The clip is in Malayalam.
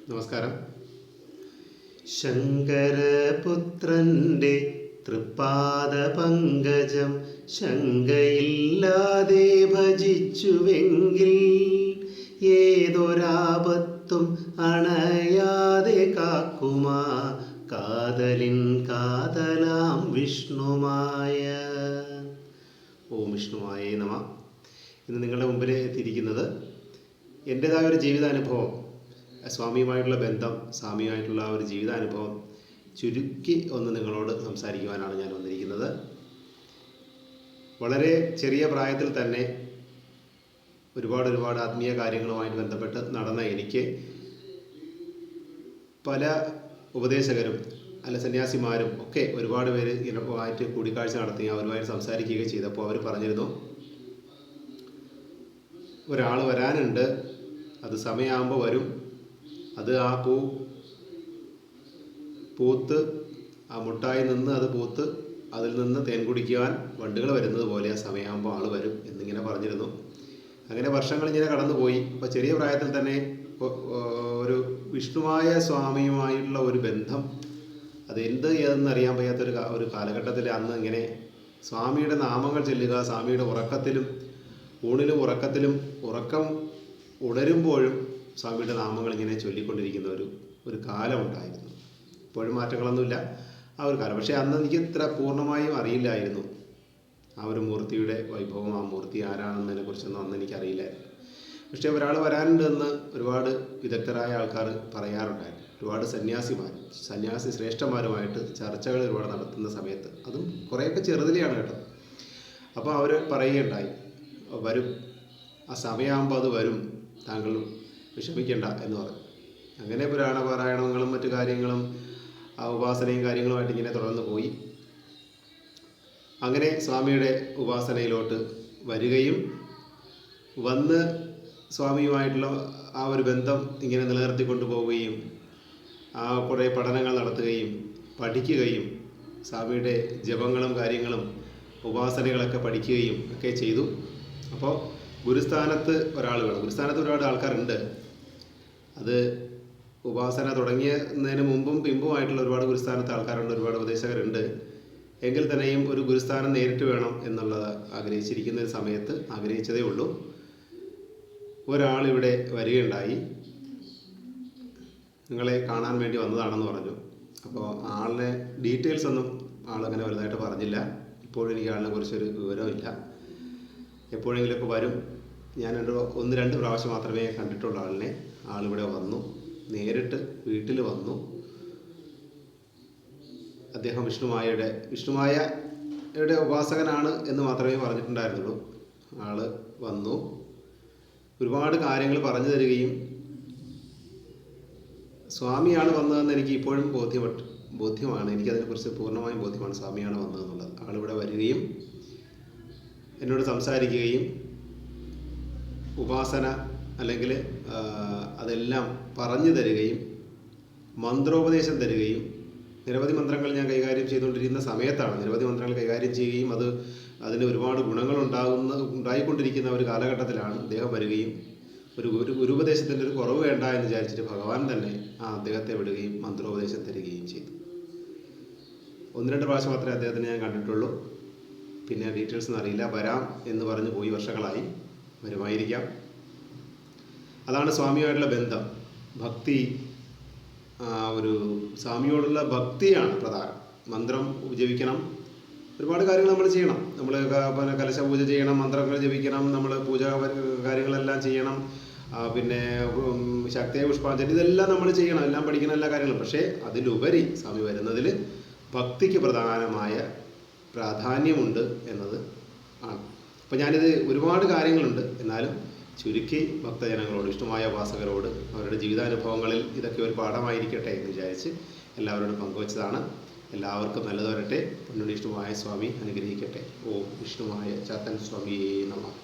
നമസ്കാരം. ശങ്കരപുത്രൻ്റെ തൃപ്പാദ പങ്കജം ശങ്കയില്ലാതെ ഭജിച്ചുവെങ്കിൽ ഏതൊരാപത്തും അണയാതെ കാക്കുമാ കാതലിൻ കാതലാം വിഷ്ണുമായ. ഓം വിഷ്ണുമായ നമ. ഇന്ന് നിങ്ങളുടെ മുമ്പിൽ എത്തിയിരിക്കുന്നത് എൻ്റേതായ ഒരു ജീവിതാനുഭവം, സ്വാമിയുമായിട്ടുള്ള ബന്ധം, സ്വാമിയുമായിട്ടുള്ള ഒരു ജീവിതാനുഭവം ചുരുക്കി ഒന്ന് നിങ്ങളോട് സംസാരിക്കുവാനാണ് ഞാൻ വന്നിരിക്കുന്നത്. വളരെ ചെറിയ പ്രായത്തിൽ തന്നെ ഒരുപാട് ആത്മീയ കാര്യങ്ങളുമായിട്ട് ബന്ധപ്പെട്ട് നടന്ന എനിക്ക് പല ഉപദേശകരും അല്ല സന്യാസിമാരും ഒക്കെ ഒരുപാട് പേര് ഇതിനൊപ്പമായിട്ട് കൂടിക്കാഴ്ച നടത്തി അവരുമായിട്ട് സംസാരിക്കുകയും ചെയ്തപ്പോൾ അവർ പറഞ്ഞിരുന്നു, ഒരാൾ വരാനുണ്ട്, അത് സമയമാകുമ്പോൾ വരും, അത് ആ പൂത്ത് ആ മുട്ടായി നിന്ന് അത് പൂത്ത് അതിൽ നിന്ന് തേൻ കുടിക്കുവാൻ വണ്ടുകൾ വരുന്നത് പോലെ ആ സമയമാകുമ്പോൾ ആൾ വരും എന്നിങ്ങനെ പറഞ്ഞിരുന്നു. അങ്ങനെ വർഷങ്ങൾ ഇങ്ങനെ കടന്നുപോയി. അപ്പോൾ ചെറിയ പ്രായത്തിൽ തന്നെ ഒരു വിഷ്ണുമായ സ്വാമിയുമായിട്ടുള്ള ഒരു ബന്ധം, അത് എന്ത് ഏതെന്നറിയാൻ വയ്യാത്തൊരു കാലഘട്ടത്തിൽ അന്ന് ഇങ്ങനെ സ്വാമിയുടെ നാമങ്ങൾ ചൊല്ലുക, സ്വാമിയുടെ ഊണിലും ഉറക്കത്തിലും ഉറക്കം ഉണരുമ്പോഴും സ്വാമിയുടെ നാമങ്ങൾ ഇങ്ങനെ ചൊല്ലിക്കൊണ്ടിരിക്കുന്ന ഒരു കാലമുണ്ടായിരുന്നു. ഇപ്പോഴും മാറ്റങ്ങളൊന്നുമില്ല ആ ഒരു കാലം. പക്ഷേ അന്ന് എനിക്ക് ഇത്ര പൂർണ്ണമായും അറിയില്ലായിരുന്നു ആ ഒരു മൂർത്തിയുടെ വൈഭവം, ആ മൂർത്തി ആരാണെന്നതിനെ കുറിച്ചൊന്നും അന്ന് എനിക്കറിയില്ലായിരുന്നു. പക്ഷേ ഒരാൾ വരാനുണ്ട് എന്ന് ഒരുപാട് വിദഗ്ധരായ ആൾക്കാർ പറയാറുണ്ടായിരുന്നു. ഒരുപാട് സന്യാസി ശ്രേഷ്ഠന്മാരുമായിട്ട് ചർച്ചകൾ ഒരുപാട് നടത്തുന്ന സമയത്ത്, അതും കുറേയൊക്കെ ചെറുതിലെയാണ് കേട്ടോ. അപ്പോൾ അവർ പറയുകയുണ്ടായി, വരും, ആ സമയമാകുമ്പോൾ അത് വരും, താങ്കൾ വിഷമിക്കേണ്ട എന്ന് പറഞ്ഞു. അങ്ങനെ പുരാണ പാരായണങ്ങളും മറ്റു കാര്യങ്ങളും ആ ഉപാസനയും കാര്യങ്ങളുമായിട്ട് ഇങ്ങനെ തുടർന്ന് പോയി. അങ്ങനെ സ്വാമിയുടെ ഉപാസനയിലോട്ട് വരികയും വന്ന് സ്വാമിയുമായിട്ടുള്ള ആ ഒരു ബന്ധം ഇങ്ങനെ നിലനിർത്തിക്കൊണ്ടു പോവുകയും ആ കുറേ പഠനങ്ങൾ നടത്തുകയും പഠിക്കുകയും സ്വാമിയുടെ ജപങ്ങളും കാര്യങ്ങളും ഉപാസനകളൊക്കെ പഠിക്കുകയും ഒക്കെ ചെയ്തു. അപ്പോൾ ഗുരുസ്ഥാനത്ത് ഒരാൾ വേണം. ഗുരുസ്ഥാനത്ത് ഒരുപാട് ആൾക്കാരുണ്ട്. അത് ഉപാസന തുടങ്ങിയതിന് മുമ്പും പിമ്പുമായിട്ടുള്ള ഒരുപാട് ഗുരുസ്ഥാനത്ത് ആൾക്കാരുണ്ട്, ഒരുപാട് ഉപദേശകരുണ്ട്. എങ്കിൽ തന്നെയും ഒരു ഗുരുസ്ഥാനം നേരിട്ട് വേണം എന്നുള്ളത് ആഗ്രഹിച്ചിരിക്കുന്ന ഒരു സമയത്ത് ആഗ്രഹിച്ചതേ ഉള്ളൂ. ഒരാളിവിടെ വരികയുണ്ടായി, നിങ്ങളെ കാണാൻ വേണ്ടി വന്നതാണെന്ന് പറഞ്ഞു. അപ്പോൾ ആളിനെ ഡീറ്റെയിൽസ് ഒന്നും ആളങ്ങനെ വലുതായിട്ട് പറഞ്ഞില്ല. ഇപ്പോഴും എനിക്ക് ആളിനെ കുറിച്ചൊരു വിവരമില്ല. എപ്പോഴെങ്കിലുമൊക്കെ വരും. ഞാൻ 1-2 പ്രാവശ്യം മാത്രമേ കണ്ടിട്ടുള്ള ആളിനെ. ആളിവിടെ വന്നു, നേരിട്ട് വീട്ടിൽ വന്നു. അദ്ദേഹം വിഷ്ണുമായയുടെ ഉപാസകനാണ് എന്ന് മാത്രമേ പറഞ്ഞിട്ടുണ്ടായിരുന്നുള്ളൂ. ആൾ വന്നു, ഒരുപാട് കാര്യങ്ങൾ പറഞ്ഞു തരികയും, സ്വാമിയാണ് വന്നതെന്ന് എനിക്ക് ഇപ്പോഴും ബോധ്യമാണ്. എനിക്കതിനെക്കുറിച്ച് പൂർണ്ണമായും ബോധ്യമാണ്, സ്വാമിയാണ് വന്നതെന്നുള്ളത്. ആളിവിടെ വരികയും എന്നോട് സംസാരിക്കുകയും ഉപാസന അല്ലെങ്കിൽ അതെല്ലാം പറഞ്ഞു തരികയും മന്ത്രോപദേശം തരികയും, നിരവധി മന്ത്രങ്ങൾ ഞാൻ കൈകാര്യം ചെയ്തുകൊണ്ടിരിക്കുന്ന സമയത്താണ്. നിരവധി മന്ത്രങ്ങൾ കൈകാര്യം ചെയ്യുകയും അതിന് ഒരുപാട് ഗുണങ്ങൾ ഉണ്ടായിക്കൊണ്ടിരിക്കുന്ന ഒരു കാലഘട്ടത്തിലാണ് അദ്ദേഹം വരികയും ഒരു ഗുരുപദേശത്തിൻ്റെ ഒരു കുറവ് വേണ്ട എന്ന് വിചാരിച്ചിട്ട് ഭഗവാൻ തന്നെ അദ്ദേഹത്തെ വിടുകയും മന്ത്രോപദേശം തരികയും ചെയ്തു. 1-2 പ്രാവശ്യം മാത്രമേ അദ്ദേഹത്തിനെ ഞാൻ കണ്ടിട്ടുള്ളൂ. പിന്നെ ഡീറ്റെയിൽസ് ഒന്നും അറിയില്ല. വരാം എന്ന് പറഞ്ഞ് പോയി, വർഷങ്ങളായി. വരുമായിരിക്കാം. അതാണ് സ്വാമിയുമായിട്ടുള്ള ബന്ധം. ഭക്തി, ഒരു സ്വാമിയോടുള്ള ഭക്തിയാണ് പ്രധാനം. മന്ത്രം ജപിക്കണം, ഒരുപാട് കാര്യങ്ങൾ നമ്മൾ ചെയ്യണം. നമ്മൾ കലശ പൂജ ചെയ്യണം, മന്ത്രങ്ങൾ ജപിക്കണം, നമ്മൾ പൂജ കാര്യങ്ങളെല്ലാം ചെയ്യണം. പിന്നെ ശക്തിയെ പുഷ്പാഞ്ജലി ഇതെല്ലാം നമ്മൾ ചെയ്യണം, എല്ലാം പഠിക്കണം, എല്ലാ കാര്യങ്ങളും. പക്ഷേ അതിലുപരി സ്വാമി വരുന്നതിൽ ഭക്തിക്ക് പ്രധാനമായ പ്രാധാന്യമുണ്ട് എന്നത് ആണ്. അപ്പോൾ ഞാനിത് ഒരുപാട് കാര്യങ്ങളുണ്ട്, എന്നാലും ചുരുക്കി ഭക്തജനങ്ങളോട്, ഇഷ്ടമായ ഉപാസകരോട് അവരുടെ ജീവിതാനുഭവങ്ങളിൽ ഇതൊക്കെ ഒരു പാഠമായിരിക്കട്ടെ എന്ന് വിചാരിച്ച് എല്ലാവരോടും പങ്കുവച്ചതാണ്. എല്ലാവർക്കും നല്ലത് വരട്ടെ. പൊന്നുണ്ണിഷ്ടമായ സ്വാമി അനുഗ്രഹിക്കട്ടെ. ഓം വിഷ്ണുമായ ചാത്തൻ സ്വാമിയേ നമഃ.